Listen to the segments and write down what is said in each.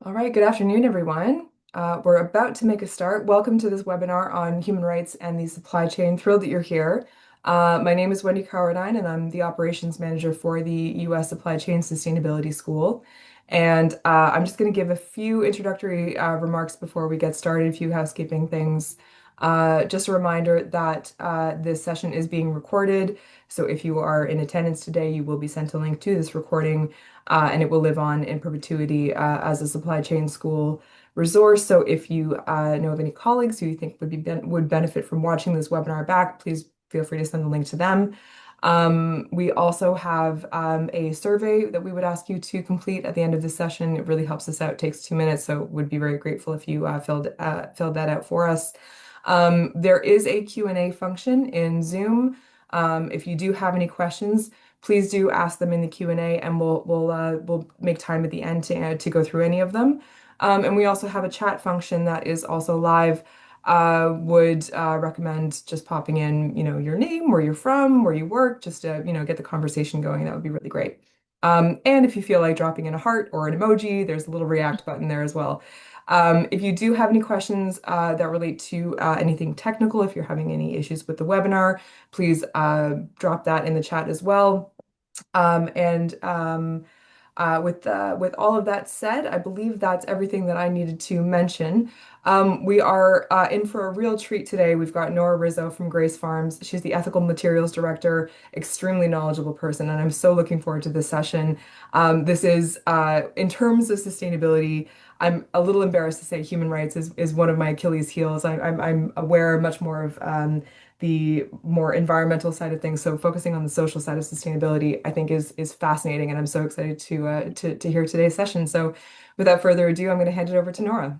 All right, good afternoon, everyone. We're about to make a start. Welcome to this webinar on human rights and the supply chain. Thrilled that you're here. My name is Wendy Carradine, and I'm the operations manager for the U.S. Supply Chain Sustainability School. And I'm just going to give a few introductory remarks before we get started, a few housekeeping things. Just a reminder that this session is being recorded. So if you are in attendance today, you will be sent a link to this recording and it will live on in perpetuity as a supply chain school resource. So if you know of any colleagues who you think would benefit from watching this webinar back, please feel free to send the link to them. We also have a survey that we would ask you to complete at the end of the session. It really helps us out. It takes 2 minutes, so would be very grateful if you filled that out for us. There is a Q&A function in Zoom. If you do have any questions, please do ask them in the Q&A, and we'll make time at the end to go through any of them. And we also have a chat function that is also live. Would recommend just popping in, your name, where you're from, where you work, just to, get the conversation going. That would be really great. And if you feel like dropping in a heart or an emoji, there's a little react button there as well. If you do have any questions that relate to anything technical, if you're having any issues with the webinar, please drop that in the chat as well. With all of that said, I believe that's everything that I needed to mention. We are in for a real treat today. We've got Nora Rizzo from Grace Farms. She's the Ethical Materials Director, extremely knowledgeable person, and I'm so looking forward to this session. This is, in terms of sustainability, I'm a little embarrassed to say human rights is one of my Achilles heels. I'm aware much more of the more environmental side of things. So focusing on the social side of sustainability, I think is fascinating, and I'm so excited to hear today's session. So without further ado, I'm going to hand it over to Nora.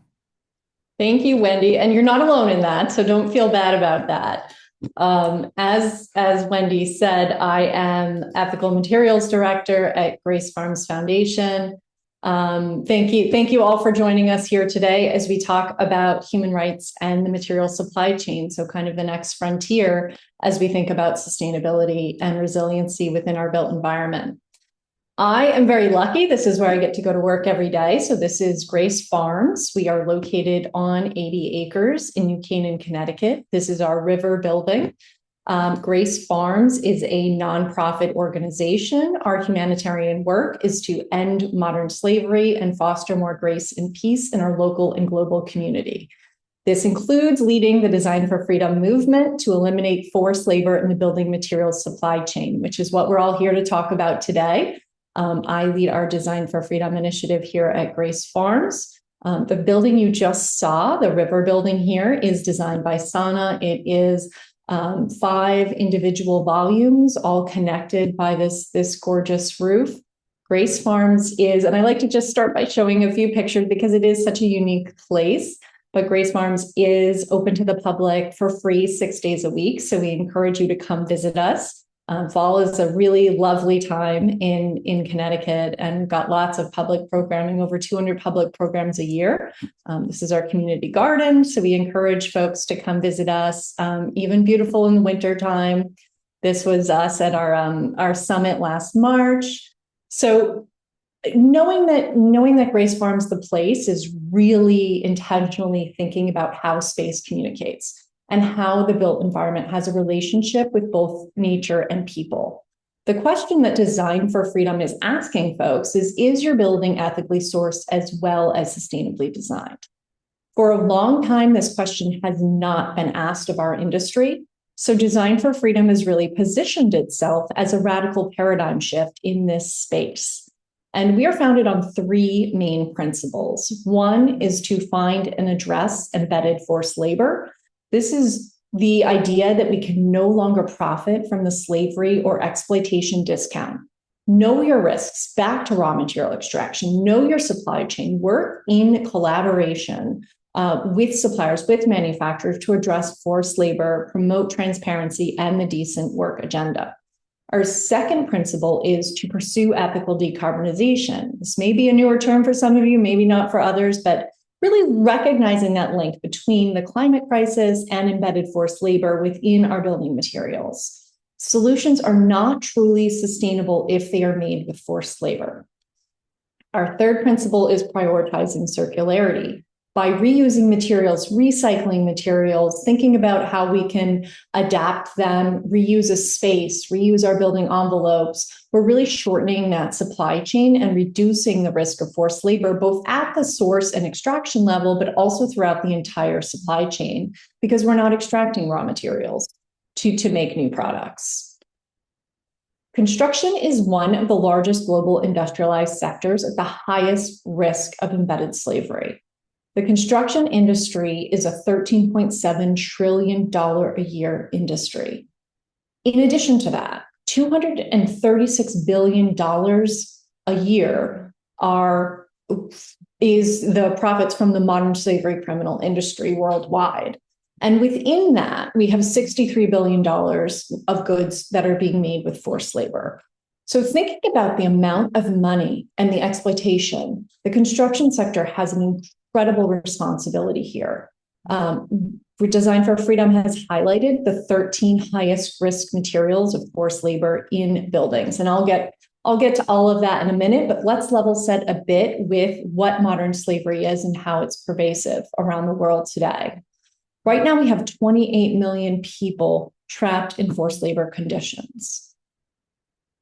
Thank you, Wendy. And you're not alone in that, so don't feel bad about that. As Wendy said, I am Ethical Materials Director at Grace Farms Foundation. Thank you all for joining us here today as we talk about human rights and the material supply chain. So kind of the next frontier as we think about sustainability and resiliency within our built environment. I am very lucky. This is where I get to go to work every day. So this is Grace Farms. We are located on 80 acres in New Canaan, Connecticut. This is our river building. Grace Farms is a nonprofit organization. Our humanitarian work is to end modern slavery and foster more grace and peace in our local and global community. This includes leading the Design for Freedom movement to eliminate forced labor in the building materials supply chain, which is what we're all here to talk about today. I lead our Design for Freedom initiative here at Grace Farms. The building you just saw, the river building here, is designed by Sana. It is 5 individual volumes, all connected by this gorgeous roof. Grace Farms is, and I like to just start by showing a few pictures because it is such a unique place, but Grace Farms is open to the public for free 6 days a week. So we encourage you to come visit us. Fall is a really lovely time in Connecticut, and we've got lots of public programming, over 200 public programs a year. This is our community garden, so we encourage folks to come visit us, even beautiful in the winter time. This was us at our summit last March. So knowing that Grace Farms, the place, is really intentionally thinking about how space communicates and how the built environment has a relationship with both nature and people. The question that Design for Freedom is asking folks is your building ethically sourced as well as sustainably designed? For a long time, this question has not been asked of our industry. So Design for Freedom has really positioned itself as a radical paradigm shift in this space. And we are founded on 3 main principles. One is to find and address embedded forced labor. This is the idea that we can no longer profit from the slavery or exploitation discount. Know your risks, back to raw material extraction. Know your supply chain. Work in collaboration with suppliers, with manufacturers to address forced labor, promote transparency, and the decent work agenda. Our second principle is to pursue ethical decarbonization. This may be a newer term for some of you, maybe not for others, but really recognizing that link between the climate crisis and embedded forced labor within our building materials. Solutions are not truly sustainable if they are made with forced labor. Our third principle is prioritizing circularity. By reusing materials, recycling materials, thinking about how we can adapt them, reuse a space, reuse our building envelopes, we're really shortening that supply chain and reducing the risk of forced labor, both at the source and extraction level, but also throughout the entire supply chain, because we're not extracting raw materials to make new products. Construction is one of the largest global industrialized sectors at the highest risk of embedded slavery. The construction industry is a $13.7 trillion a year industry. In addition to that, $236 billion a year is the profits from the modern slavery criminal industry worldwide. And within that, we have $63 billion of goods that are being made with forced labor. So thinking about the amount of money and the exploitation, the construction sector has an incredible responsibility here. Design for Freedom has highlighted the 13 highest risk materials of forced labor in buildings. And I'll get to all of that in a minute, but let's level set a bit with what modern slavery is and how it's pervasive around the world today. Right now, we have 28 million people trapped in forced labor conditions.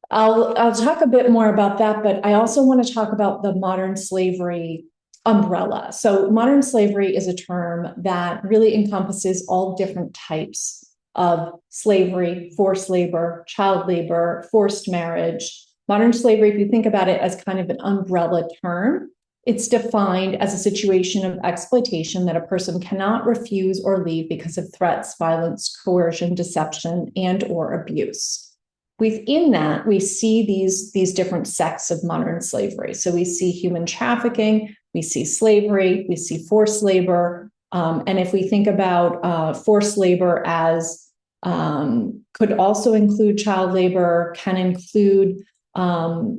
I'll talk a bit more about that, but I also want to talk about the modern slavery umbrella. So modern slavery is a term that really encompasses all different types of slavery, forced labor, child labor, forced marriage. Modern slavery, if you think about it as kind of an umbrella term, it's defined as a situation of exploitation that a person cannot refuse or leave because of threats, violence, coercion, deception, and or abuse. Within that, we see these different sects of modern slavery. So we see human trafficking, we see slavery, we see forced labor. And if we think about forced labor as could also include child labor, can include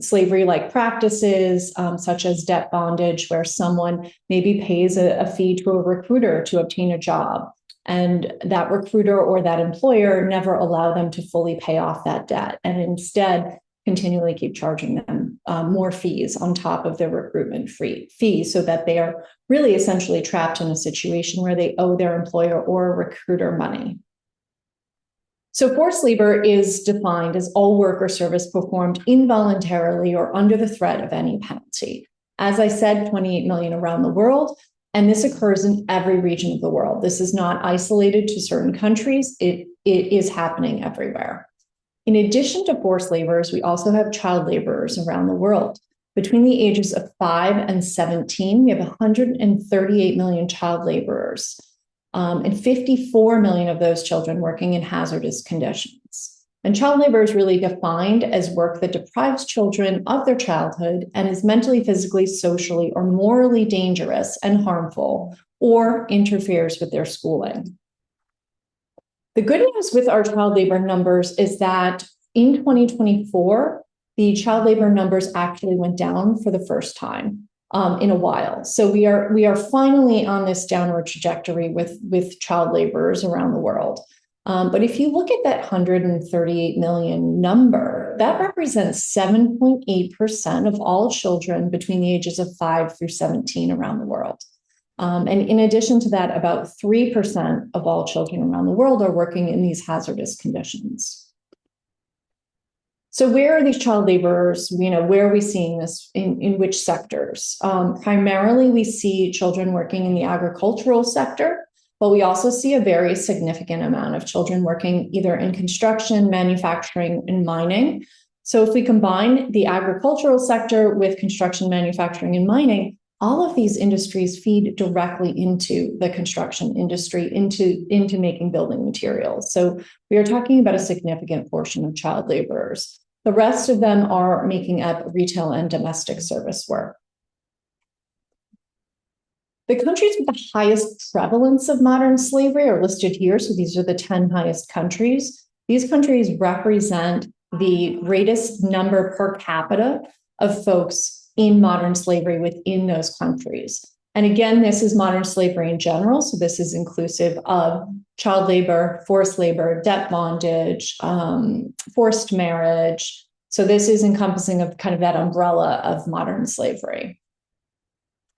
slavery-like practices, such as debt bondage, where someone maybe pays a fee to a recruiter to obtain a job, and that recruiter or that employer never allow them to fully pay off that debt, and instead continually keep charging them more fees on top of their recruitment fees, so that they are really essentially trapped in a situation where they owe their employer or recruiter money. So forced labor is defined as all work or service performed involuntarily or under the threat of any penalty. As I said, 28 million around the world, and this occurs in every region of the world. This is not isolated to certain countries. It is happening everywhere. In addition to forced laborers, we also have child laborers around the world. Between the ages of 5 and 17, we have 138 million child laborers. And 54 million of those children working in hazardous conditions. And child labor is really defined as work that deprives children of their childhood and is mentally, physically, socially, or morally dangerous and harmful, or interferes with their schooling. The good news with our child labor numbers is that in 2024, the child labor numbers actually went down for the first time in a while. So we are finally on this downward trajectory with child laborers around the world. But if you look at that 138 million number, that represents 7.8% of all children between the ages of 5 through 17 around the world. And in addition to that, about 3% of all children around the world are working in these hazardous conditions. So where are these child laborers? Where are we seeing this in which sectors? Primarily, we see children working in the agricultural sector, but we also see a very significant amount of children working either in construction, manufacturing, and mining. So if we combine the agricultural sector with construction, manufacturing, and mining, all of these industries feed directly into the construction industry, into making building materials. So we are talking about a significant portion of child laborers. The rest of them are making up retail and domestic service work. The countries with the highest prevalence of modern slavery are listed here. So these are the 10 highest countries. These countries represent the greatest number per capita of folks in modern slavery within those countries. And again, this is modern slavery in general. So this is inclusive of child labor, forced labor, debt bondage, forced marriage, So this is encompassing of kind of that umbrella of modern slavery.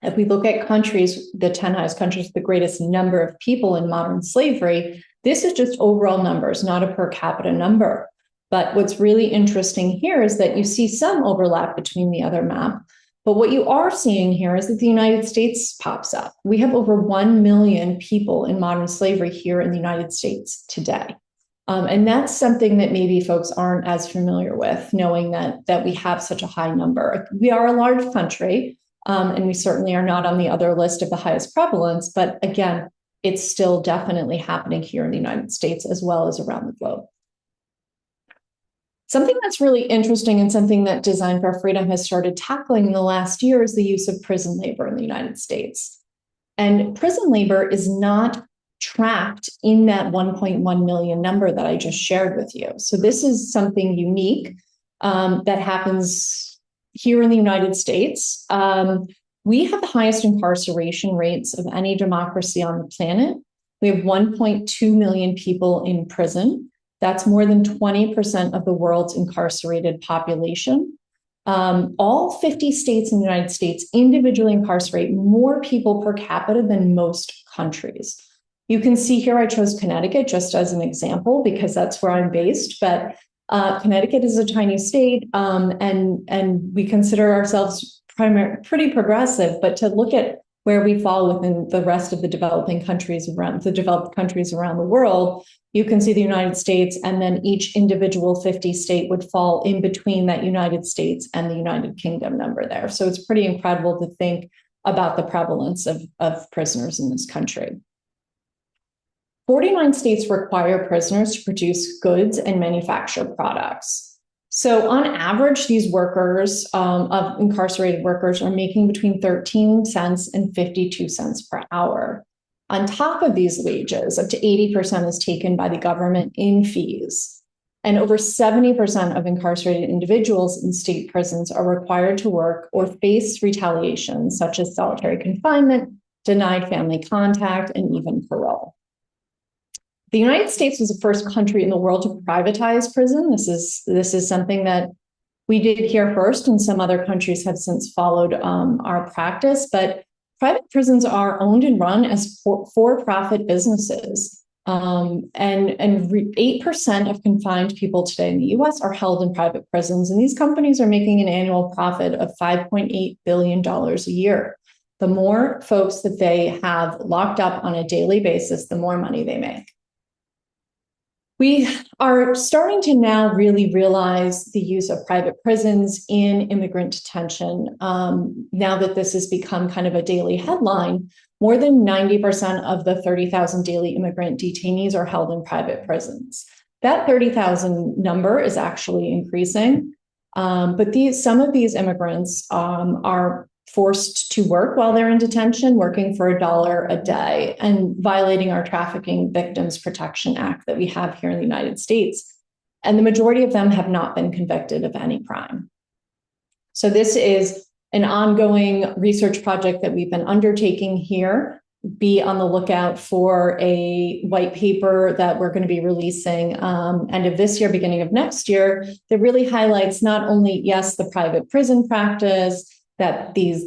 If we look at countries, the 10 highest countries with the greatest number of people in modern slavery, this is just overall numbers, not a per capita number. But what's really interesting here is that you see some overlap between the other map. But what you are seeing here is that the United States pops up. We have over 1 million people in modern slavery here in the United States today. And that's something that maybe folks aren't as familiar with, knowing that we have such a high number. We are a large country, and we certainly are not on the other list of the highest prevalence. But again, it's still definitely happening here in the United States as well as around the globe. Something that's really interesting and something that Design for Freedom has started tackling in the last year is the use of prison labor in the United States. And prison labor is not tracked in that 1.1 million number that I just shared with you. So this is something unique that happens here in the United States. We have the highest incarceration rates of any democracy on the planet. We have 1.2 million people in prison. That's more than 20% of the world's incarcerated population. All 50 states in the United States individually incarcerate more people per capita than most countries. You can see here I chose Connecticut just as an example because that's where I'm based, but Connecticut is a tiny state, and we consider ourselves pretty progressive, but to look at where we fall within the rest of the developed countries around the world, you can see the United States, and then each individual 50 state would fall in between that United States and the United Kingdom number there. So it's pretty incredible to think about the prevalence of prisoners in this country. 49 states require prisoners to produce goods and manufacture products. So on average, these workers, of incarcerated workers, are making between 13 cents and 52 cents per hour. On top of these wages, up to 80% is taken by the government in fees. And over 70% of incarcerated individuals in state prisons are required to work or face retaliation, such as solitary confinement, denied family contact, and even parole. The United States was the first country in the world to privatize prison. This is something that we did here first, and some other countries have since followed our practice. But private prisons are owned and run as for-profit businesses. And 8% of confined people today in the US are held in private prisons. And these companies are making an annual profit of $5.8 billion a year. The more folks that they have locked up on a daily basis, the more money they make. We are starting to now really realize the use of private prisons in immigrant detention. Now that this has become kind of a daily headline, more than 90% of the 30,000 daily immigrant detainees are held in private prisons. That 30,000 number is actually increasing, but some of these immigrants are forced to work while they're in detention, working for $1 a day and violating our Trafficking Victims Protection Act that we have here in the United States. And the majority of them have not been convicted of any crime. So this is an ongoing research project that we've been undertaking here. Be on the lookout for a white paper that we're going to be releasing end of this year, beginning of next year, that really highlights not only, yes, the private prison practice, that these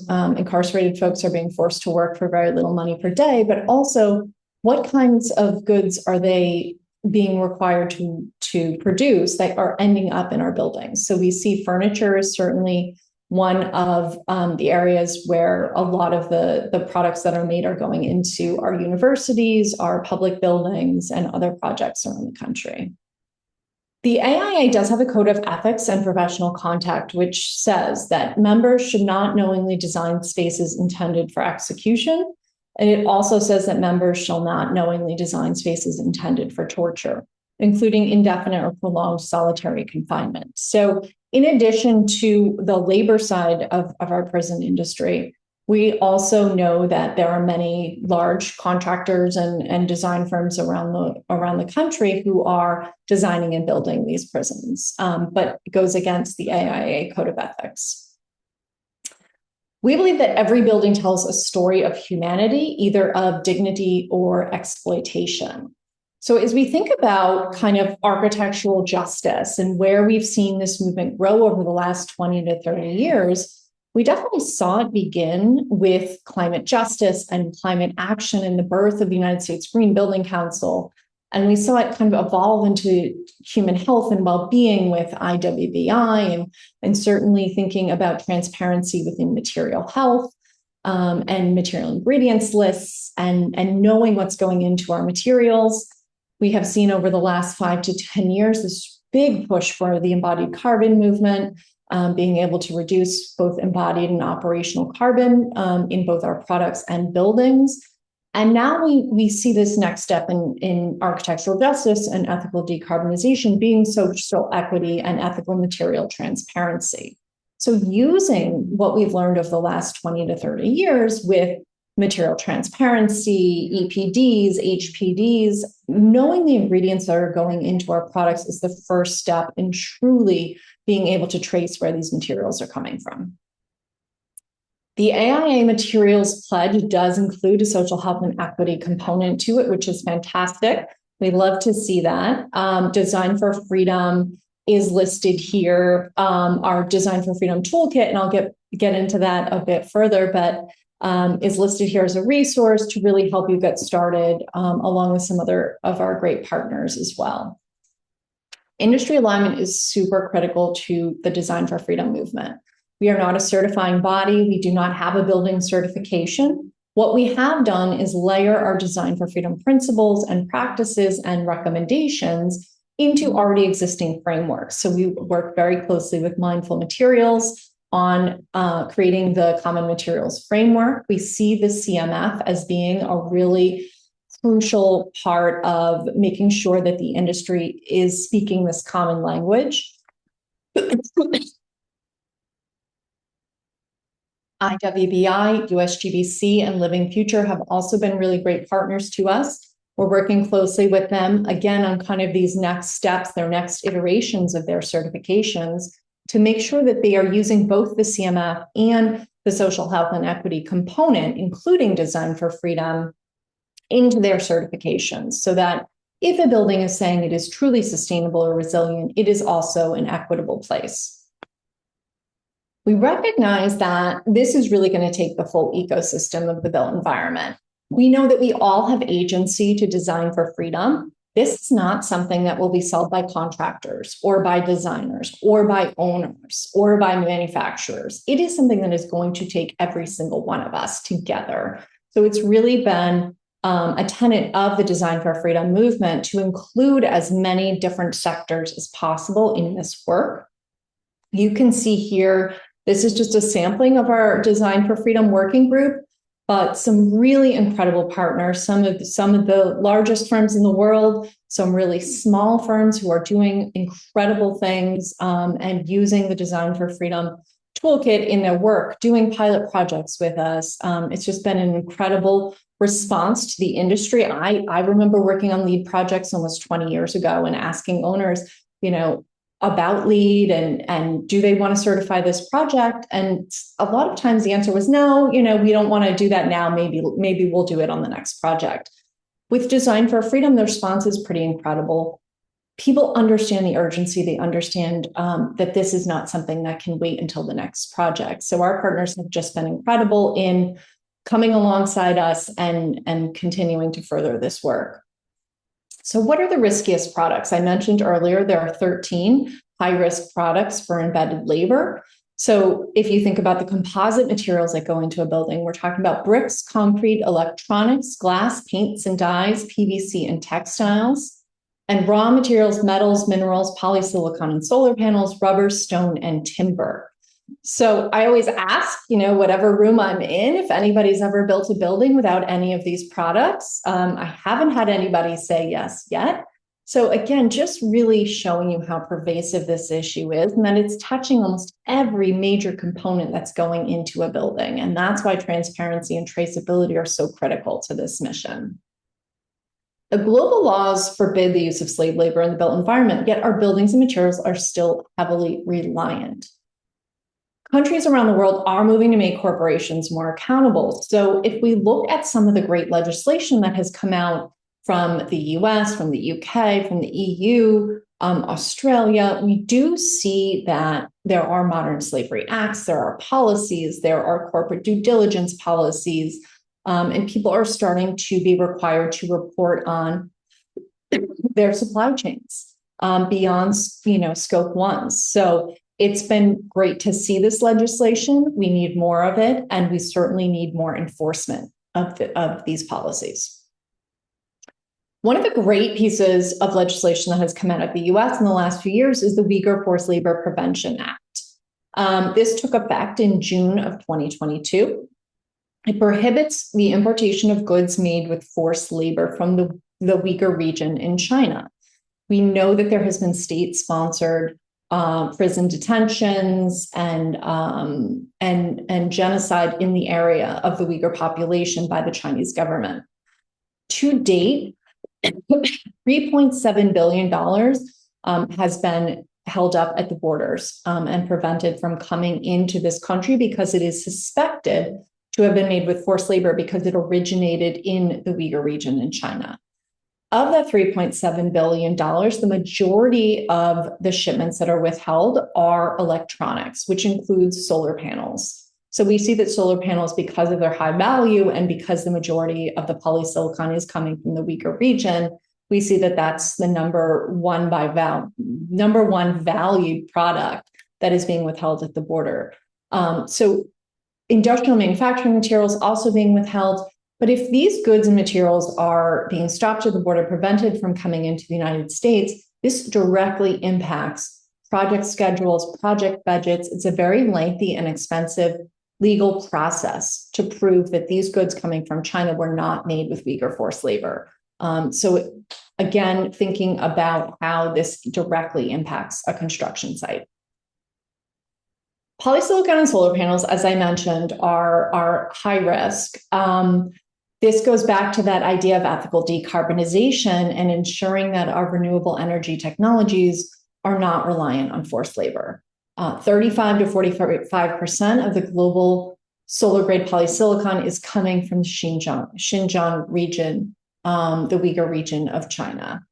incarcerated folks are being forced to work for very little money per day, but also what kinds of goods are they being required to produce that are ending up in our buildings. So we see furniture is certainly one of the areas where a lot of the products that are made are going into our universities, our public buildings, and other projects around the country. The AIA does have a code of ethics and professional conduct, which says that members should not knowingly design spaces intended for execution. And it also says that members shall not knowingly design spaces intended for torture, including indefinite or prolonged solitary confinement. So in addition to the labor side of our prison industry, we also know that there are many large contractors and design firms around the country who are designing and building these prisons, but it goes against the AIA Code of Ethics. We believe that every building tells a story of humanity, either of dignity or exploitation. So as we think about kind of architectural justice and where we've seen this movement grow over the last 20 to 30 years, we definitely saw it begin with climate justice and climate action and the birth of the United States Green Building Council. And we saw it kind of evolve into human health and well-being with IWBI and certainly thinking about transparency within material health and material ingredients lists and knowing what's going into our materials. We have seen over the last 5 to 10 years this big push for the embodied carbon movement, being able to reduce both embodied and operational carbon in both our products and buildings. And now we see this next step in architectural justice and ethical decarbonization being social equity and ethical material transparency. So using what we've learned over the last 20 to 30 years with material transparency, EPDs, HPDs, knowing the ingredients that are going into our products is the first step in truly being able to trace where these materials are coming from. The AIA Materials Pledge does include a social health and equity component to it, which is fantastic. We love to see that. Design for Freedom is listed here. Our Design for Freedom Toolkit, and I'll get into that a bit further, but is listed here as a resource to really help you get started, along with some other of our great partners as well. Industry alignment is super critical to the Design for Freedom movement. We are not a certifying body. We do not have a building certification. What we have done is layer our Design for Freedom principles and practices and recommendations into already existing frameworks. So we work very closely with Mindful Materials on creating the Common Materials Framework. We see the CMF as being a really crucial part of making sure that the industry is speaking this common language. IWBI, USGBC, and Living Future have also been really great partners to us. We're working closely with them, again, on kind of these next steps, their next iterations of their certifications, to make sure that they are using both the CMF and the social health and equity component, including Design for Freedom, into their certifications, so that if a building is saying it is truly sustainable or resilient, it is also an equitable place. We recognize that this is really going to take the full ecosystem of the built environment. We know that we all have agency to design for freedom. This is not something that will be solved by contractors or by designers or by owners or by manufacturers. It is something that is going to take every single one of us together. So it's really been a tenet of the Design for Freedom movement to include as many different sectors as possible in this work. You can see here, this is just a sampling of our Design for Freedom working group, but some really incredible partners, some of the largest firms in the world, some really small firms who are doing incredible things and using the Design for Freedom toolkit in their work, doing pilot projects with us. It's just been an incredible response to the industry. I remember working on LEED projects almost 20 years ago and asking owners, about LEED and do they want to certify this project? And a lot of times the answer was no, we don't want to do that now. Maybe we'll do it on the next project. With Design for Freedom, the response is pretty incredible. People understand the urgency. They understand that this is not something that can wait until the next project. So our partners have just been incredible in coming alongside us and continuing to further this work. So what are the riskiest products? I mentioned earlier, there are 13 high-risk products for embedded labor. So if you think about the composite materials that go into a building, we're talking about bricks, concrete, electronics, glass, paints and dyes, PVC and textiles, and raw materials, metals, minerals, polysilicon and solar panels, rubber, stone, and timber. So I always ask, whatever room I'm in, if anybody's ever built a building without any of these products. I haven't had anybody say yes yet. So again, just really showing you how pervasive this issue is and that it's touching almost every major component that's going into a building. And that's why transparency and traceability are so critical to this mission. The global laws forbid the use of slave labor in the built environment, yet our buildings and materials are still heavily reliant. Countries around the world are moving to make corporations more accountable. So if we look at some of the great legislation that has come out from the US, from the UK, from the EU, Australia. We do see that there are modern slavery acts, there are policies, there are corporate due diligence policies, and people are starting to be required to report on their supply chains beyond, scope ones. So it's been great to see this legislation. We need more of it, and we certainly need more enforcement of these policies. One of the great pieces of legislation that has come out of the US in the last few years is the Uyghur Forced Labor Prevention Act. This took effect in June of 2022. It prohibits the importation of goods made with forced labor from the Uyghur region in China. We know that there has been state-sponsored prison detentions and genocide in the area of the Uyghur population by the Chinese government. To date, $3.7 billion has been held up at the borders and prevented from coming into this country because it is suspected to have been made with forced labor because it originated in the Uyghur region in China. Of that $3.7 billion, the majority of the shipments that are withheld are electronics, which includes solar panels. So we see that solar panels, because of their high value and because the majority of the polysilicon is coming from the Uyghur region, we see that that's the number one valued product that is being withheld at the border. So industrial manufacturing materials also being withheld. But if these goods and materials are being stopped at the border, prevented from coming into the United States, this directly impacts project schedules, project budgets. It's a very lengthy and expensive legal process to prove that these goods coming from China were not made with Uyghur forced labor. So again, thinking about how this directly impacts a construction site. Polysilicon and solar panels, as I mentioned, are high risk. This goes back to that idea of ethical decarbonization and ensuring that our renewable energy technologies are not reliant on forced labor. 35 to 45% of the global solar grade polysilicon is coming from the Xinjiang region, the Uyghur region of China.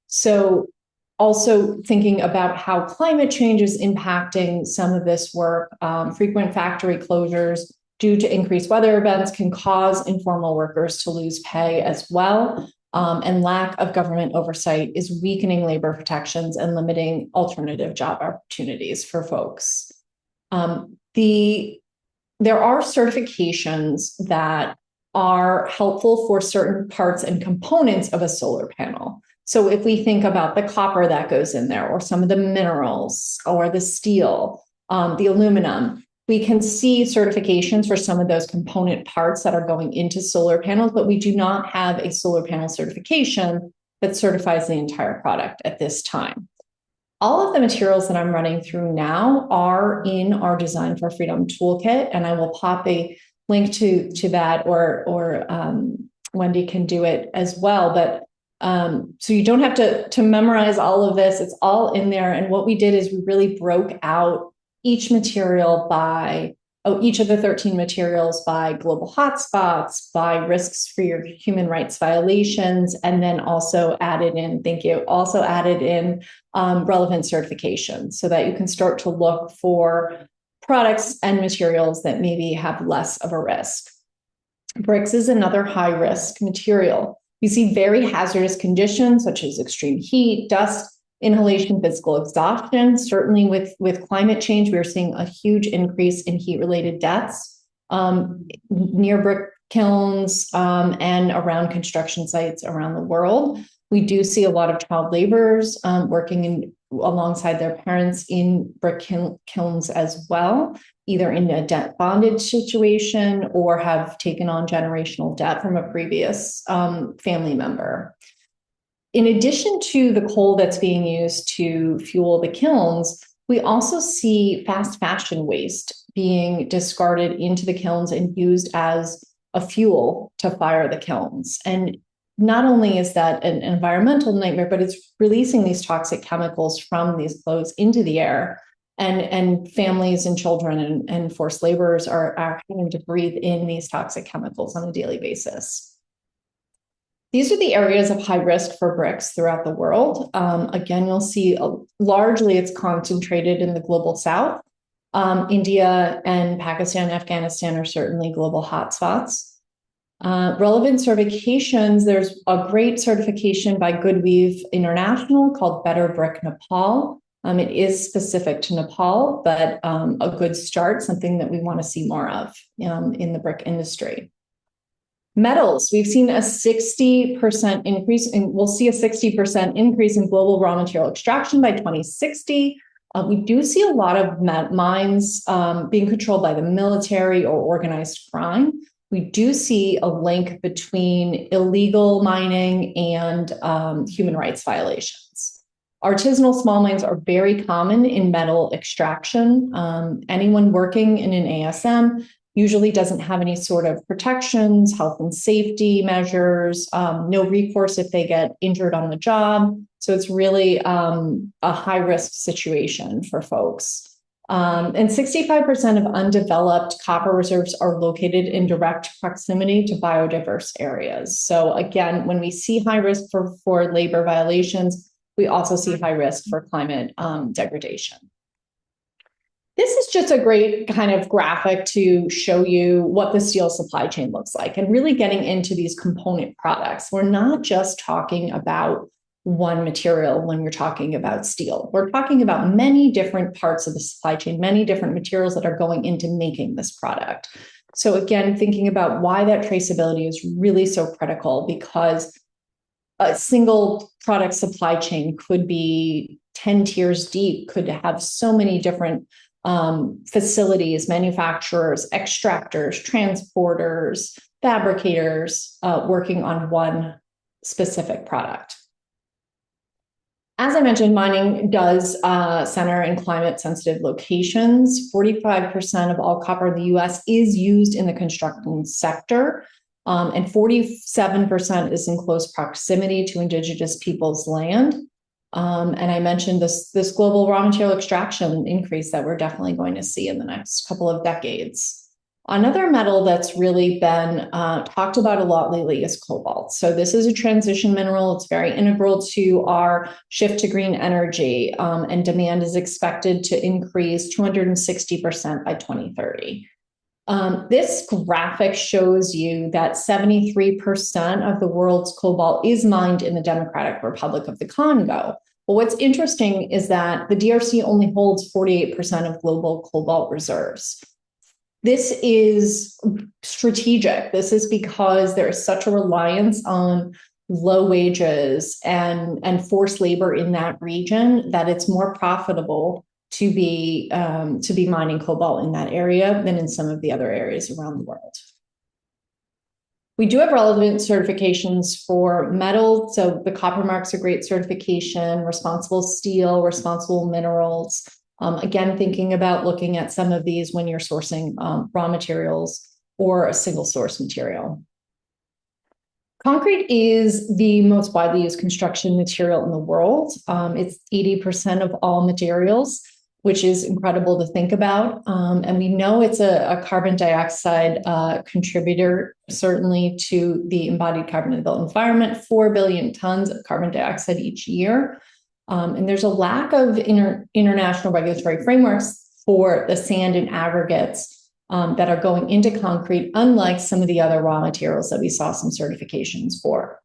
So also thinking about how climate change is impacting some of this work, frequent factory closures due to increased weather events can cause informal workers to lose pay as well. And lack of government oversight is weakening labor protections and limiting alternative job opportunities for folks. There are certifications that are helpful for certain parts and components of a solar panel. So if we think about the copper that goes in there, or some of the minerals, or the steel, the aluminum, we can see certifications for some of those component parts that are going into solar panels, but we do not have a solar panel certification that certifies the entire product at this time. All of the materials that I'm running through now are in our Design for Freedom toolkit, and I will pop a link to that, or Wendy can do it as well. But so you don't have to memorize all of this. It's all in there. And what we did is we really broke out each material each of the 13 materials by global hotspots, by risks for your human rights violations, and then also added in relevant certifications so that you can start to look for products and materials that maybe have less of a risk. Bricks is another high risk material. We see very hazardous conditions such as extreme heat, dust, inhalation, physical exhaustion. Certainly with climate change, we're seeing a huge increase in heat-related deaths near brick kilns and around construction sites around the world. We do see a lot of child laborers working alongside their parents in brick kilns as well, either in a debt bondage situation or have taken on generational debt from a previous family member. In addition to the coal that's being used to fuel the kilns, we also see fast fashion waste being discarded into the kilns and used as a fuel to fire the kilns. And not only is that an environmental nightmare, but it's releasing these toxic chemicals from these clothes into the air. And families and children and forced laborers are having to breathe in these toxic chemicals on a daily basis. These are the areas of high risk for bricks throughout the world. Again, you'll see largely it's concentrated in the global south. India and Pakistan, Afghanistan are certainly global hotspots. Relevant certifications, there's a great certification by Goodweave International called Better Brick Nepal. It is specific to Nepal, but a good start, something that we want to see more of in the brick industry. Metals, we've seen a 60% increase, and we'll see a 60% increase in global raw material extraction by 2060. We do see a lot of mines being controlled by the military or organized crime. We do see a link between illegal mining and human rights violations. Artisanal small mines are very common in metal extraction. Anyone working in an ASM usually doesn't have any sort of protections, health and safety measures, no recourse if they get injured on the job. So it's really a high risk situation for folks. And 65% of undeveloped copper reserves are located in direct proximity to biodiverse areas. So again, when we see high risk for labor violations, we also see high risk for climate degradation. This is just a great kind of graphic to show you what the steel supply chain looks like and really getting into these component products. We're not just talking about one material when we're talking about steel. We're talking about many different parts of the supply chain, many different materials that are going into making this product. So again, thinking about why that traceability is really so critical, because a single product supply chain could be 10 tiers deep, could have so many different facilities, manufacturers, extractors, transporters, fabricators working on one specific product. As I mentioned, mining does center in climate-sensitive locations. 45% of all copper in the U.S. is used in the construction sector, and 47% is in close proximity to indigenous peoples' land. And I mentioned this global raw material extraction increase that we're definitely going to see in the next couple of decades. Another metal that's really been talked about a lot lately is cobalt. So this is a transition mineral. It's very integral to our shift to green energy, and demand is expected to increase 260% by 2030. This graphic shows you that 73% of the world's cobalt is mined in the Democratic Republic of the Congo. But what's interesting is that the DRC only holds 48% of global cobalt reserves. This is strategic. This is because there is such a reliance on low wages and forced labor in that region that it's more profitable to be mining cobalt in that area than in some of the other areas around the world. We do have relevant certifications for metal. So the Copper Mark's a great certification, responsible steel, responsible minerals. Again, thinking about looking at some of these when you're sourcing raw materials or a single source material. Concrete is the most widely used construction material in the world. It's 80% of all materials, which is incredible to think about. And we know it's a carbon dioxide contributor, certainly to the embodied carbon in the built environment, 4 billion tons of carbon dioxide each year. And there's a lack of international regulatory frameworks for the sand and aggregates that are going into concrete, unlike some of the other raw materials that we saw some certifications for.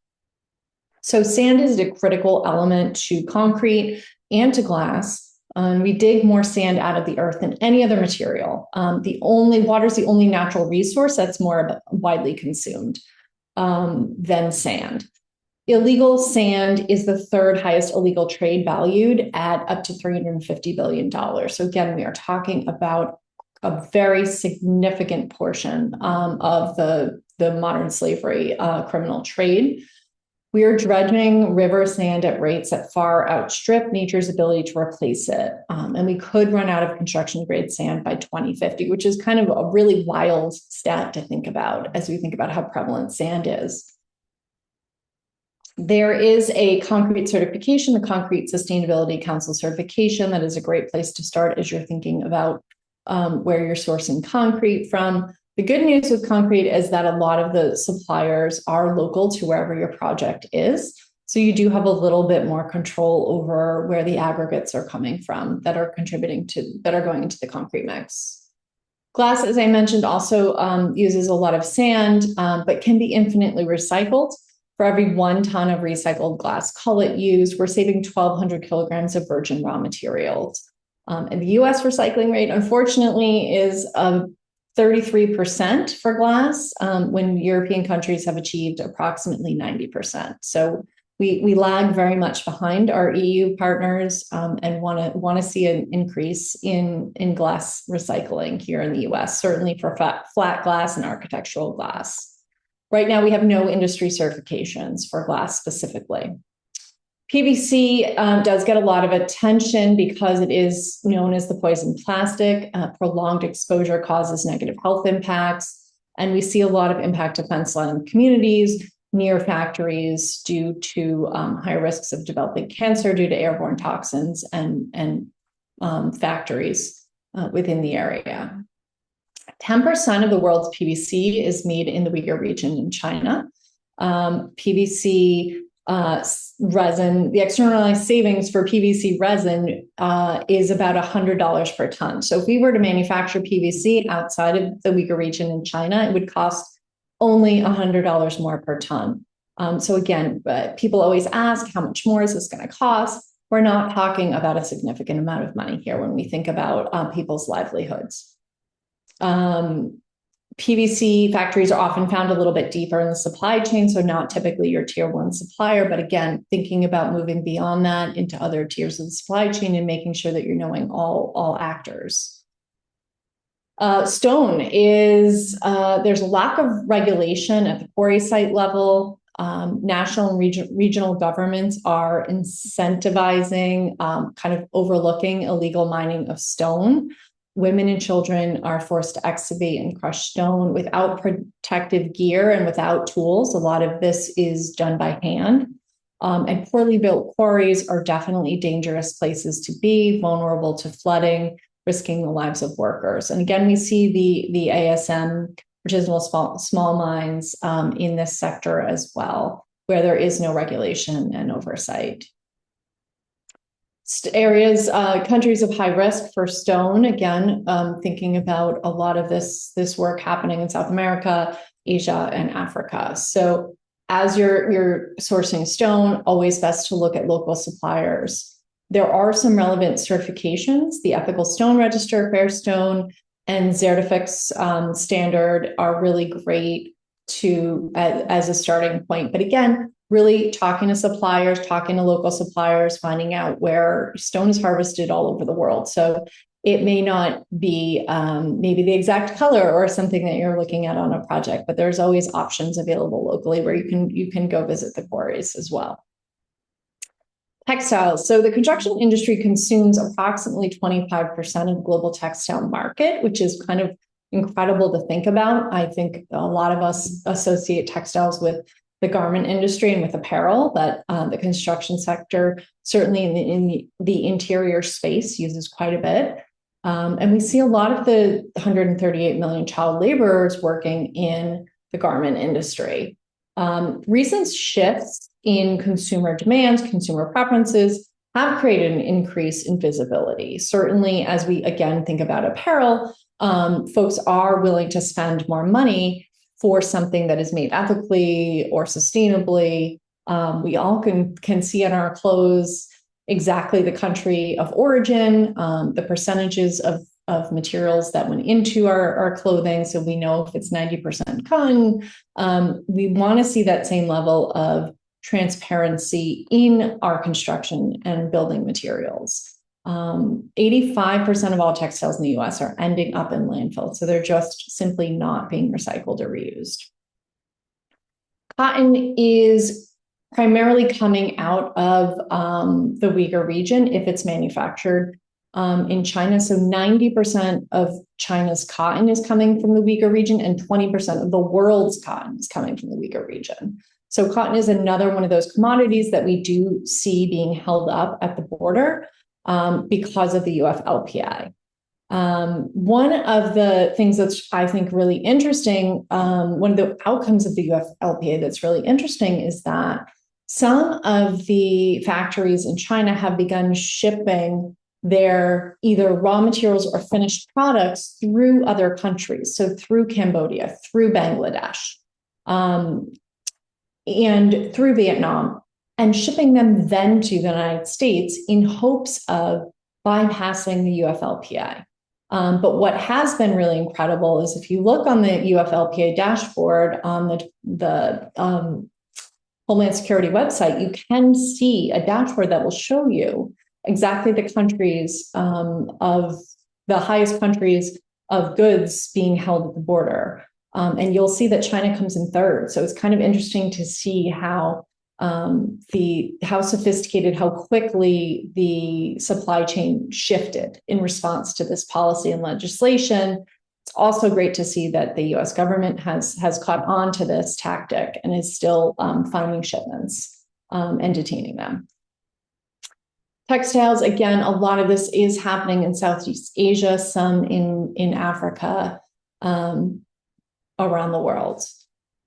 So sand is a critical element to concrete and to glass. We dig more sand out of the earth than any other material. Water is the only natural resource that's more widely consumed than sand. Illegal sand is the third highest illegal trade, valued at up to $350 billion. So again, we are talking about a very significant portion of the modern slavery criminal trade. We are dredging river sand at rates that far outstrip nature's ability to replace it. And we could run out of construction grade sand by 2050, which is kind of a really wild stat to think about as we think about how prevalent sand is. There is a concrete certification, the Concrete Sustainability Council certification. That is a great place to start as you're thinking about where you're sourcing concrete from. The good news with concrete is that a lot of the suppliers are local to wherever your project is. So you do have a little bit more control over where the aggregates are coming from that are going into the concrete mix. Glass, as I mentioned, also uses a lot of sand, but can be infinitely recycled. For every 1 ton of recycled glass cullet used, we're saving 1,200 kilograms of virgin raw materials. And the US recycling rate, unfortunately, is 33% for glass, when European countries have achieved approximately 90%. So we lag very much behind our EU partners, and want to see an increase in glass recycling here in the US, certainly for flat glass and architectural glass. Right now, we have no industry certifications for glass specifically. PVC does get a lot of attention because it is known as the poison plastic. Prolonged exposure causes negative health impacts, and we see a lot of impact to fence-line communities near factories due to high risks of developing cancer due to airborne toxins and factories within the area. 10% of the world's PVC is made in the Uyghur region in China. PVC resin, the externalized savings for PVC resin is about $100 per ton. So if we were to manufacture PVC outside of the Uyghur region in China, it would cost only $100 more per ton. So again, people always ask, how much more is this going to cost? We're not talking about a significant amount of money here when we think about people's livelihoods. PVC factories are often found a little bit deeper in the supply chain, so not typically your tier 1 supplier, but again, thinking about moving beyond that into other tiers of the supply chain and making sure that you're knowing all actors. Stone is, there's a lack of regulation at the quarry site level. National and regional governments are incentivizing, kind of overlooking illegal mining of stone. Women and children are forced to excavate and crush stone without protective gear and without tools. A lot of this is done by hand. And poorly built quarries are definitely dangerous places to be, vulnerable to flooding, risking the lives of workers. And again, we see the ASM, artisanal small mines, in this sector as well, where there is no regulation and oversight. Areas, countries of high risk for stone, again, thinking about a lot of this work happening in South America, Asia, and Africa. So as you're sourcing stone, always best to look at local suppliers. There are some relevant certifications. The Ethical Stone Register, Fairstone, and Zertifix standard are really great as a starting point. But again, really talking to suppliers, talking to local suppliers, finding out where stone is harvested all over the world. So it may not be maybe the exact color or something that you're looking at on a project, but there's always options available locally where you can go visit the quarries as well. Textiles. So the construction industry consumes approximately 25% of the global textile market, which is kind of incredible to think about. I think a lot of us associate textiles with the garment industry and with apparel, but the construction sector, certainly in the interior space, uses quite a bit. And we see a lot of the 138 million child laborers working in the garment industry. Recent shifts in consumer demands, consumer preferences have created an increase in visibility. Certainly, as we again think about apparel, folks are willing to spend more money for something that is made ethically or sustainably. We all can see in our clothes exactly the country of origin, the percentages of materials that went into our clothing. So we know if it's 90% cotton. We want to see that same level of transparency in our construction and building materials. 85% of all textiles in the US are ending up in landfill. So they're just simply not being recycled or reused. Cotton is primarily coming out of the Uyghur region if it's manufactured in China. So 90% of China's cotton is coming from the Uyghur region, and 20% of the world's cotton is coming from the Uyghur region. So cotton is another one of those commodities that we do see being held up at the border because of the UFLPA. One of the things that's, I think, really interesting, one of the outcomes of the UFLPA that's really interesting is that some of the factories in China have begun shipping their either raw materials or finished products through other countries, so through Cambodia, through Bangladesh, and through Vietnam, and shipping them then to the United States in hopes of bypassing the UFLPA. But what has been really incredible is if you look on the UFLPA dashboard on the Homeland Security website, you can see a dashboard that will show you exactly the countries of the highest countries of goods being held at the border. And you'll see that China comes in third. So it's kind of interesting to see how sophisticated, how quickly the supply chain shifted in response to this policy and legislation. It's also great to see that the U.S. government has caught on to this tactic and is still finding shipments and detaining them. Textiles, again, a lot of this is happening in Southeast Asia, some in Africa, around the world.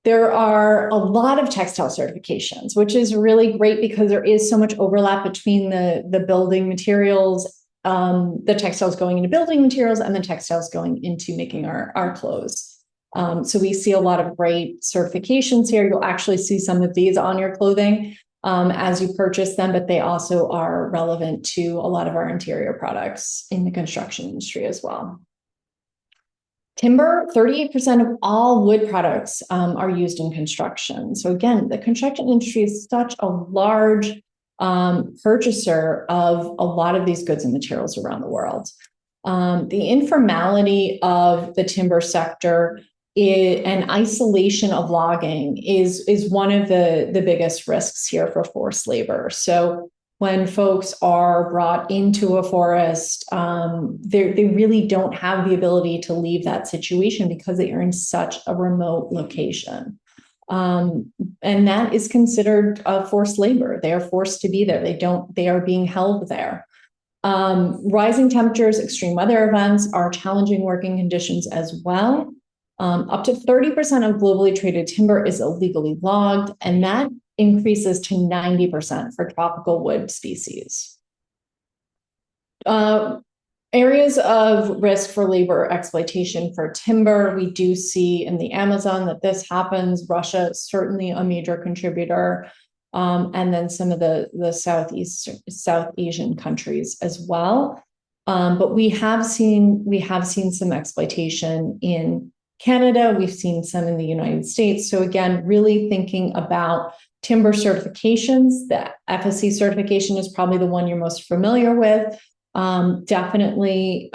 There are a lot of textile certifications, which is really great because there is so much overlap between the building materials, the textiles going into building materials, and the textiles going into making our clothes. So we see a lot of great certifications here. You'll actually see some of these on your clothing as you purchase them, but they also are relevant to a lot of our interior products in the construction industry as well. Timber, 38% of all wood products are used in construction. So again, the construction industry is such a large purchaser of a lot of these goods and materials around the world. The informality of the timber sector and isolation of logging is one of the biggest risks here for forced labor. So when folks are brought into a forest, they really don't have the ability to leave that situation because they are in such a remote location. And that is considered forced labor. They are forced to be there. They are being held there. Rising temperatures, extreme weather events are challenging working conditions as well. Up to 30% of globally traded timber is illegally logged, and that increases to 90% for tropical wood species. Areas of risk for labor exploitation for timber, we do see in the Amazon that this happens. Russia is certainly a major contributor, and then some of the South Asian countries as well. But we have seen some exploitation in Canada. We've seen some in the United States. So again, really thinking about timber certifications. The FSC certification is probably the one you're most familiar with. Definitely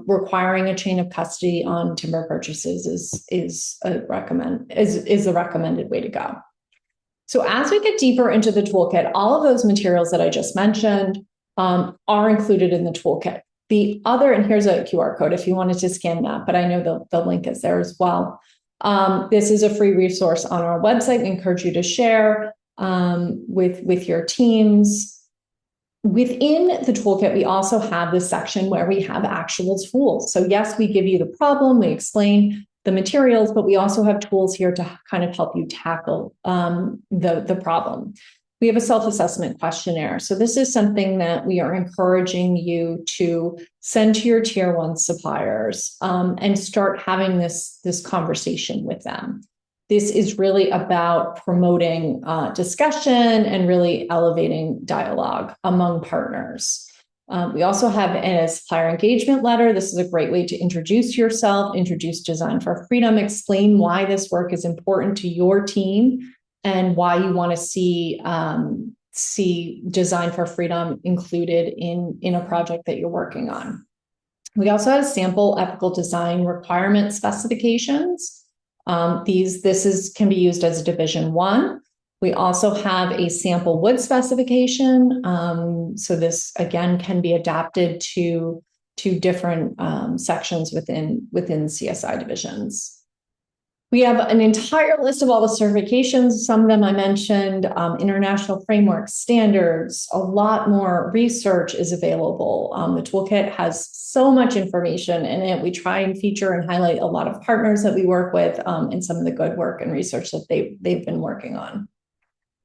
requiring a chain of custody on timber purchases is the recommended way to go. So as we get deeper into the toolkit, all of those materials that I just mentioned are included in the toolkit. The other, and here's a QR code if you wanted to scan that, but I know the link is there as well. This is a free resource on our website. We encourage you to share with your teams. Within the toolkit, we also have this section where we have actual tools. So yes, we give you the problem, we explain the materials, but we also have tools here to kind of help you tackle the problem. We have a self-assessment questionnaire. So this is something that we are encouraging you to send to your tier 1 suppliers and start having this conversation with them. This is really about promoting discussion and really elevating dialogue among partners. We also have a supplier engagement letter. This is a great way to introduce yourself, introduce Design for Freedom, explain why this work is important to your team and why you want to see Design for Freedom included in a project that you're working on. We also have sample ethical design requirement specifications. Can be used as a Division 1. We also have a sample wood specification. So this again can be adapted to different sections within CSI divisions. We have an entire list of all the certifications. Some of them I mentioned, international frameworks, standards, a lot more research is available. The toolkit has so much information in it. We try and feature and highlight a lot of partners that we work with and some of the good work and research that they've been working on.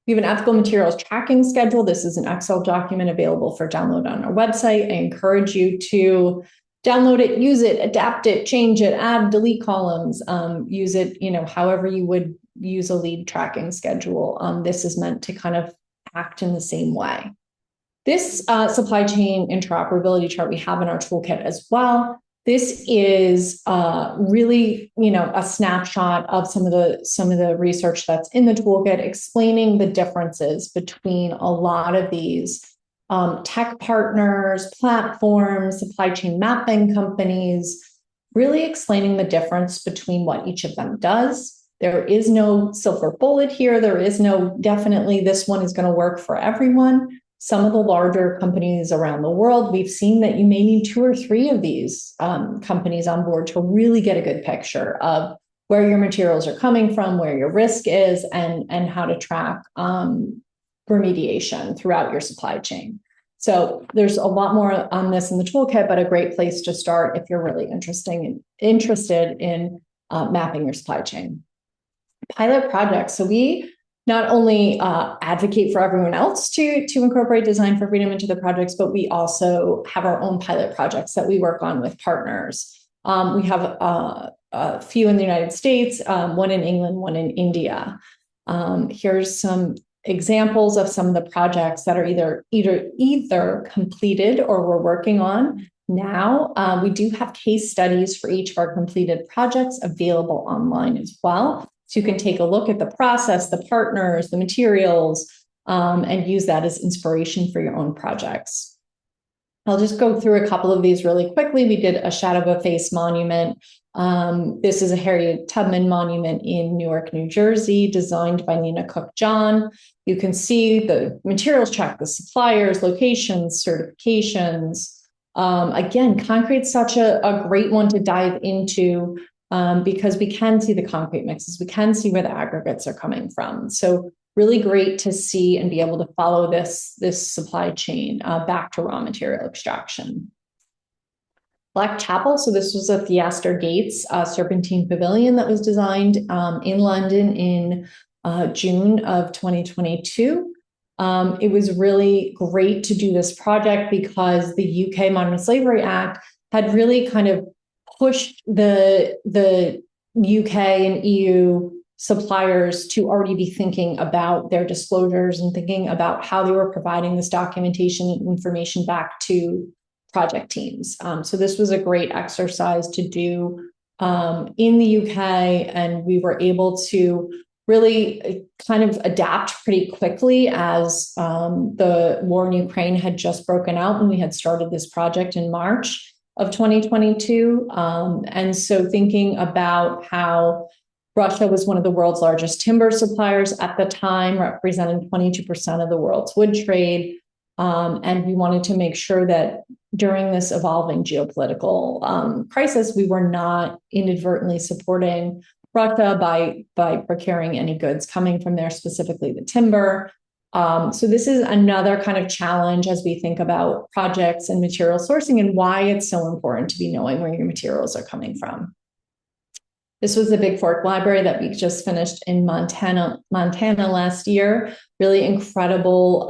We have an ethical materials tracking schedule. This is an Excel document available for download on our website. I encourage you to download it, use it, adapt it, change it, add, delete columns, use it, however you would use a lead tracking schedule. This is meant to kind of act in the same way. This supply chain interoperability chart we have in our toolkit as well. This is really, a snapshot of some of the research that's in the toolkit, explaining the differences between a lot of these tech partners, platforms, supply chain mapping companies, really explaining the difference between what each of them does. There is no silver bullet here. There is no definitely this one is going to work for everyone. Some of the larger companies around the world, we've seen that you may need 2 or 3 of these companies on board to really get a good picture of where your materials are coming from, where your risk is, and how to track remediation throughout your supply chain. So there's a lot more on this in the toolkit, but a great place to start if you're really interested in mapping your supply chain. Pilot projects. So we not only advocate for everyone else to incorporate design for freedom into the projects, but we also have our own pilot projects that we work on with partners. We have a few in the United States, one in England, one in India. Here's some examples of some of the projects that are either completed or we're working on now. We do have case studies for each of our completed projects available online as well. So you can take a look at the process, the partners, the materials, and use that as inspiration for your own projects. I'll just go through a couple of these really quickly. We did a Shadow of a Face monument. This is a Harriet Tubman monument in Newark, New Jersey, designed by Nina Cook-John. You can see the materials track, the suppliers, locations, certifications. Again, concrete's such a great one to dive into because we can see the concrete mixes. We can see where the aggregates are coming from. So really great to see and be able to follow this supply chain back to raw material extraction. Black Chapel, so this was a Theaster Gates serpentine pavilion that was designed in London in June of 2022. It was really great to do this project because the UK Modern Slavery Act had really kind of pushed the UK and EU suppliers to already be thinking about their disclosures and thinking about how they were providing this documentation and information back to project teams. So this was a great exercise to do in the UK, and we were able to really kind of adapt pretty quickly as the war in Ukraine had just broken out when we had started this project in March of 2022. And so thinking about how Russia was one of the world's largest timber suppliers at the time, representing 22% of the world's wood trade. And we wanted to make sure that during this evolving geopolitical crisis, we were not inadvertently supporting Russia by procuring any goods coming from there, specifically the timber. So this is another kind of challenge as we think about projects and material sourcing and why it's so important to be knowing where your materials are coming from. This was the Big Fork Library that we just finished in Montana last year. Really incredible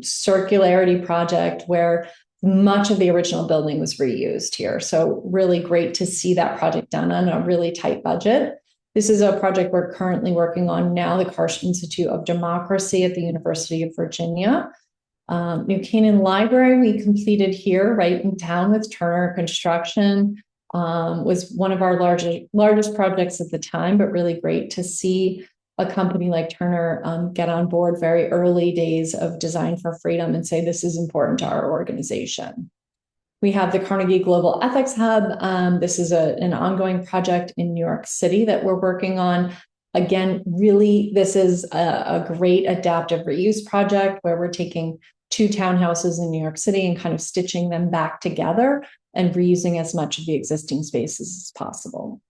circularity project where much of the original building was reused here. So really great to see that project done on a really tight budget. This is a project we're currently working on now, the Karsh Institute of Democracy at the University of Virginia. New Canaan Library, we completed here right in town with Turner Construction. Was one of our largest projects at the time, but really great to see a company like Turner get on board very early days of Design for Freedom and say this is important to our organization. We have the Carnegie Global Ethics Hub. This is an ongoing project in New York City that we're working on. Again, really, this is a great adaptive reuse project where we're taking 2 townhouses in New York City and kind of stitching them back together and reusing as much of the existing spaces as possible.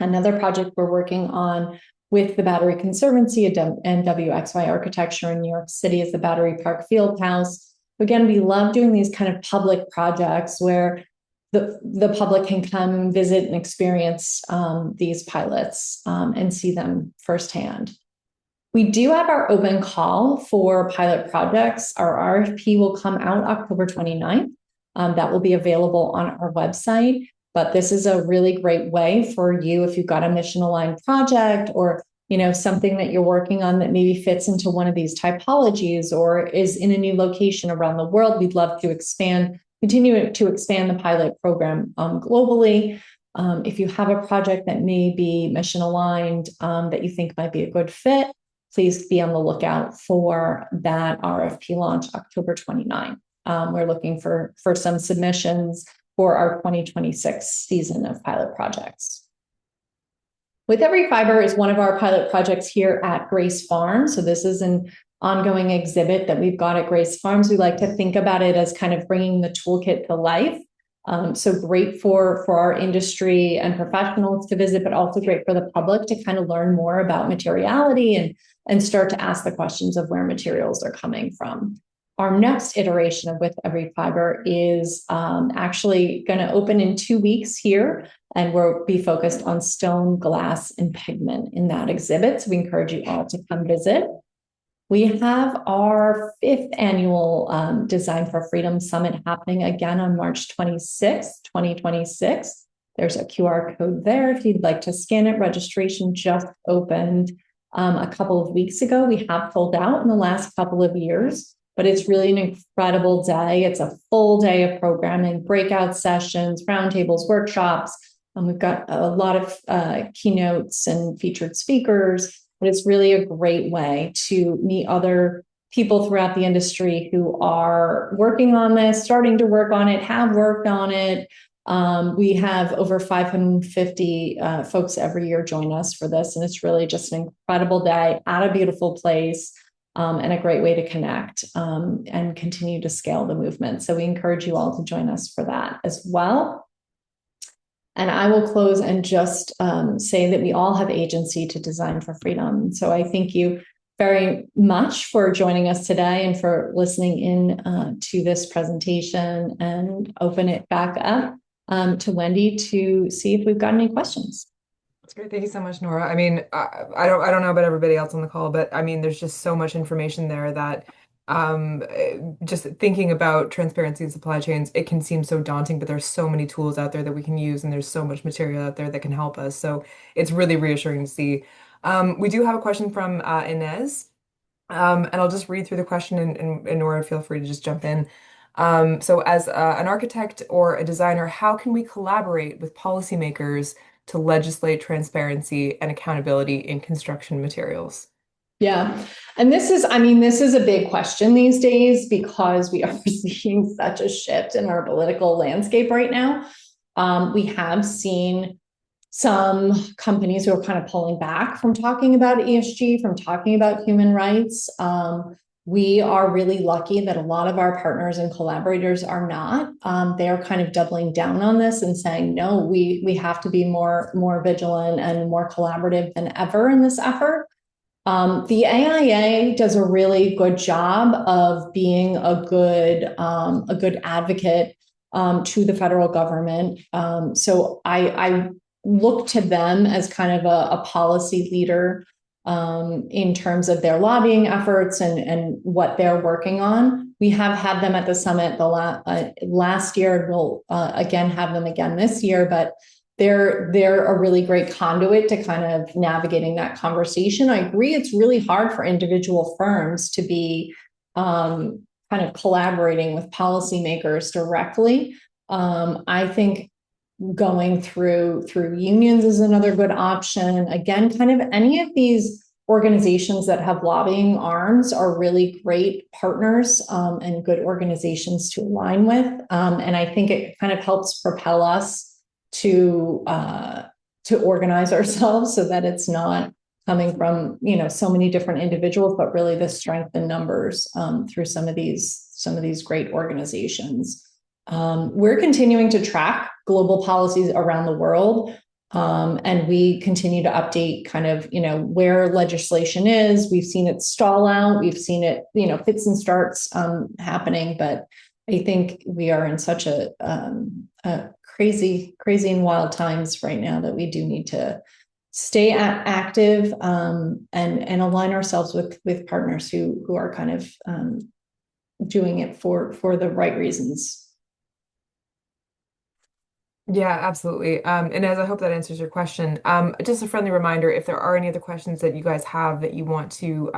Another project we're working on with the Battery Conservancy and WXY Architecture in New York City is the Battery Park Field House. Again, we love doing these kind of public projects where the public can come visit and experience these pilots and see them firsthand. We do have our open call for pilot projects. Our RFP will come out October 29th. That will be available on our website. But this is a really great way for you if you've got a mission aligned project or something that you're working on that maybe fits into one of these typologies or is in a new location around the world. We'd love to continue to expand the pilot program globally. If you have a project that may be mission aligned that you think might be a good fit, please be on the lookout for that RFP launch October 29. We're looking for some submissions for our 2026 season of pilot projects. With Every Fiber is one of our pilot projects here at Grace Farms. So this is an ongoing exhibit that we've got at Grace Farms. We like to think about it as kind of bringing the toolkit to life. So great for our industry and professionals to visit, but also great for the public to kind of learn more about materiality and start to ask the questions of where materials are coming from. Our next iteration of With Every Fiber is actually going to open in 2 weeks here, and we'll be focused on stone, glass, and pigment in that exhibit. So we encourage you all to come visit. We have our 5th annual Design for Freedom Summit happening again on March 26th, 2026. There's a QR code there if you'd like to scan it. Registration just opened a couple of weeks ago. We have sold out in the last couple of years, but it's really an incredible day. It's a full day of programming, breakout sessions, roundtables, workshops. We've got a lot of keynotes and featured speakers. But it's really a great way to meet other people throughout the industry who are working on this, starting to work on it, have worked on it. We have over 550 folks every year join us for this, and it's really just an incredible day at a beautiful place and a great way to connect and continue to scale the movement. So we encourage you all to join us for that as well. And I will close and just say that we all have agency to design for freedom. So I thank you very much for joining us today and for listening in to this presentation, and open it back up to Wendy to see if we've got any questions. That's great. Thank you so much, Nora. I mean, I don't know about everybody else on the call, but I mean, there's just so much information there that just thinking about transparency in supply chains, it can seem so daunting, but there's so many tools out there that we can use, and there's so much material out there that can help us. So it's really reassuring to see. We do have a question from Inez, and I'll just read through the question, and Nora, feel free to just jump in. So as an architect or a designer, how can we collaborate with policymakers to legislate transparency and accountability in construction materials? Yeah. And this is a big question these days because we are seeing such a shift in our political landscape right now. We have seen some companies who are kind of pulling back from talking about ESG, from talking about human rights. We are really lucky that a lot of our partners and collaborators are not. They are kind of doubling down on this and saying, no, we have to be more vigilant and more collaborative than ever in this effort. The AIA does a really good job of being a good advocate to the federal government. So I look to them as kind of a policy leader in terms of their lobbying efforts and what they're working on. We have had them at the summit last year. We'll again have them again this year, but they're a really great conduit to kind of navigating that conversation. I agree, it's really hard for individual firms to be kind of collaborating with policymakers directly. I think going through unions is another good option. Again, kind of any of these organizations that have lobbying arms are really great partners and good organizations to align with. And I think it kind of helps propel us to organize ourselves so that it's not coming from so many different individuals, but really the strength in numbers through some of these great organizations. We're continuing to track global policies around the world. And we continue to update kind of, where legislation is. We've seen it stall out. We've seen it, fits and starts happening. But I think we are in such a crazy, crazy and wild times right now that we do need to stay active and align ourselves with partners who are kind of doing it for the right reasons. Yeah, absolutely. And as I hope that answers your question, just a friendly reminder, if there are any other questions that you guys have that you want to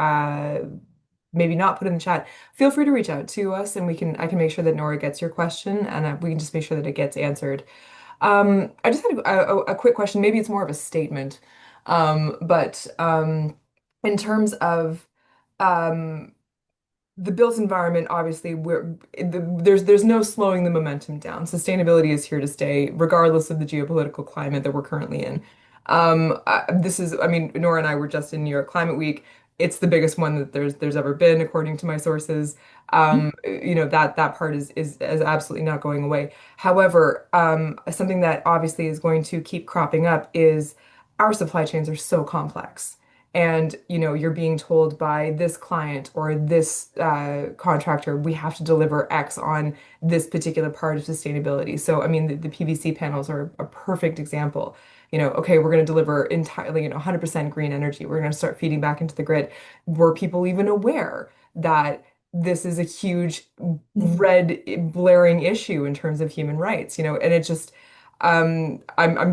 maybe not put in the chat, feel free to reach out to us and I can make sure that Nora gets your question and we can just make sure that it gets answered. I just had a quick question. Maybe it's more of a statement. But in terms of um, the built environment, obviously, there's no slowing the momentum down. Sustainability is here to stay, regardless of the geopolitical climate that we're currently in. I mean, Nora and I were just in New York Climate Week. It's the biggest one that there's ever been, according to my sources. That part is absolutely not going away. However, something that obviously is going to keep cropping up is our supply chains are so complex and you're being told by this client or this contractor we have to deliver X on this particular part of sustainability. So I mean the PVC panels are a perfect example. Okay, we're going to deliver entirely 100% green energy. We're going to start feeding back into the grid. Were people even aware that this is a huge red blaring issue in terms of human rights? And it just I'm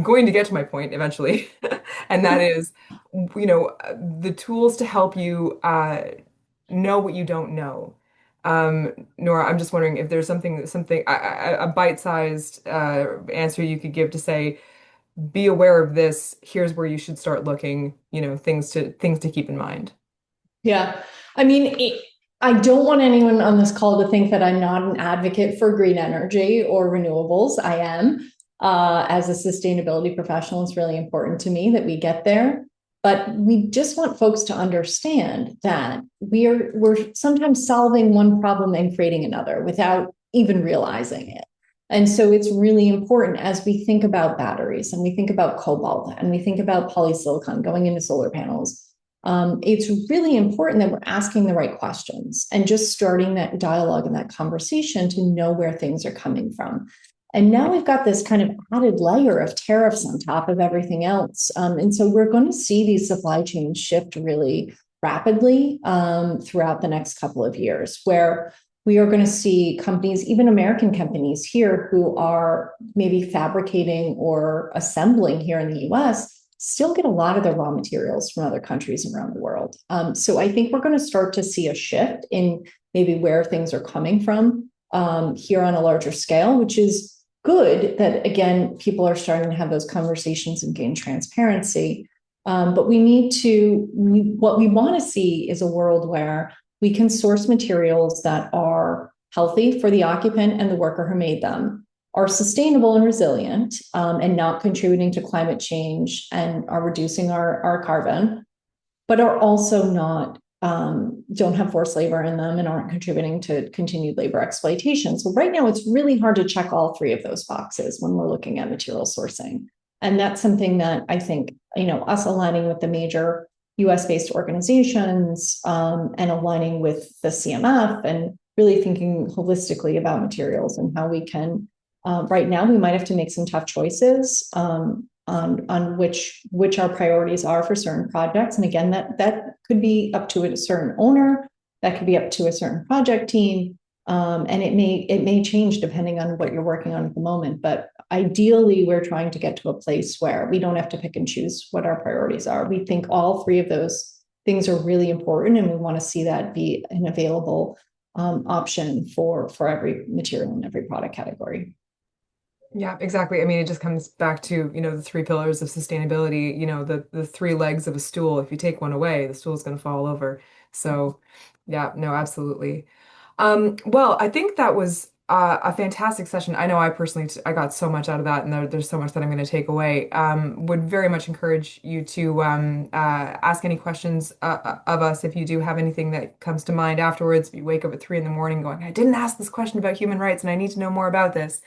going to get to my point eventually, and that is the tools to help you know what you don't know. Nora, I'm just wondering if there's a bite-sized answer you could give to say, be aware of this. Here's where you should start looking. Things to keep in mind. Yeah. I mean, I don't want anyone on this call to think that I'm not an advocate for green energy or renewables. I am. As a sustainability professional, it's really important to me that we get there. But we just want folks to understand that we're sometimes solving one problem and creating another without even realizing it. And so it's really important as we think about batteries and we think about cobalt and we think about polysilicon going into solar panels. It's really important that we're asking the right questions and just starting that dialogue and that conversation to know where things are coming from. And now we've got this kind of added layer of tariffs on top of everything else. And so we're going to see these supply chains shift really rapidly throughout the next couple of years, where we are going to see companies, even American companies here, who are maybe fabricating or assembling here in the US, still get a lot of their raw materials from other countries around the world. So I think we're going to start to see a shift in maybe where things are coming from here on a larger scale, which is good that, again, people are starting to have those conversations and gain transparency. But what we want to see is a world where we can source materials that are healthy for the occupant and the worker who made them, are sustainable and resilient, and not contributing to climate change and are reducing our carbon, but are also not don't have forced labor in them and aren't contributing to continued labor exploitation. So right now, it's really hard to check all three of those boxes when we're looking at material sourcing. And that's something that I think, us aligning with the major US-based organizations and aligning with the CMF and really thinking holistically about materials and how we can, right now, we might have to make some tough choices on which our priorities are for certain projects. And again, that could be up to a certain owner, that could be up to a certain project team, and it may change depending on what you're working on at the moment. But ideally, we're trying to get to a place where we don't have to pick and choose what our priorities are. We think all three of those things are really important, and we want to see that be an available option for every material in every product category. Yeah, exactly. I mean, it just comes back to, the three pillars of sustainability, the three legs of a stool. If you take one away, the stool's going to fall over. So, yeah, no, absolutely. Well, I think that was a fantastic session. I know I personally, I got so much out of that, and there's so much that I'm going to take away. Would very much encourage you to ask any questions of us if you do have anything that comes to mind afterwards. If you wake up at 3 in the morning going, I didn't ask this question about human rights and I need to know more about this,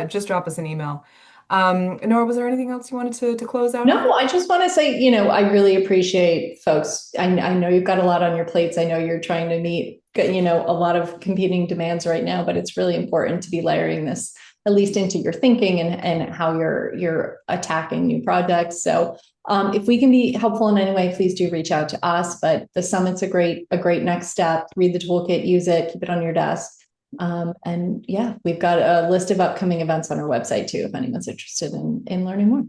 just drop us an email. Nora, was there anything else you wanted to close out on? No, I just want to say, I really appreciate folks. I know you've got a lot on your plates. I know you're trying to meet, a lot of competing demands right now, but it's really important to be layering this at least into your thinking and how you're attacking new projects. So if we can be helpful in any way, please do reach out to us. But the summit's a great next step. Read the toolkit, use it, keep it on your desk. And yeah, we've got a list of upcoming events on our website too, if anyone's interested in learning more.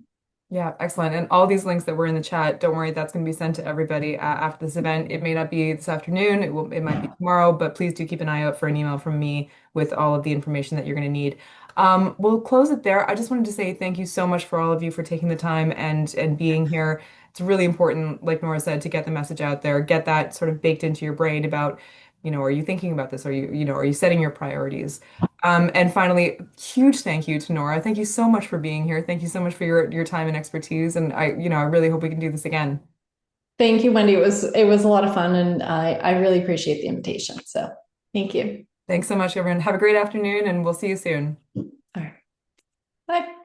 Yeah, excellent. And all these links that were in the chat, don't worry, that's going to be sent to everybody after this event. It may not be this afternoon, it might be tomorrow, but please do keep an eye out for an email from me with all of the information that you're going to need. We'll close it there. I just wanted to say thank you so much for all of you for taking the time and being here. It's really important, like Nora said, to get the message out there, get that sort of baked into your brain about, are you thinking about this? Are you setting your priorities? And finally, huge thank you to Nora. Thank you so much for being here. Thank you so much for your time and expertise. And I really hope we can do this again. Thank you, Wendy. It was a lot of fun, and I really appreciate the invitation. So thank you. Thanks so much, everyone. Have a great afternoon, and we'll see you soon. All right. Bye.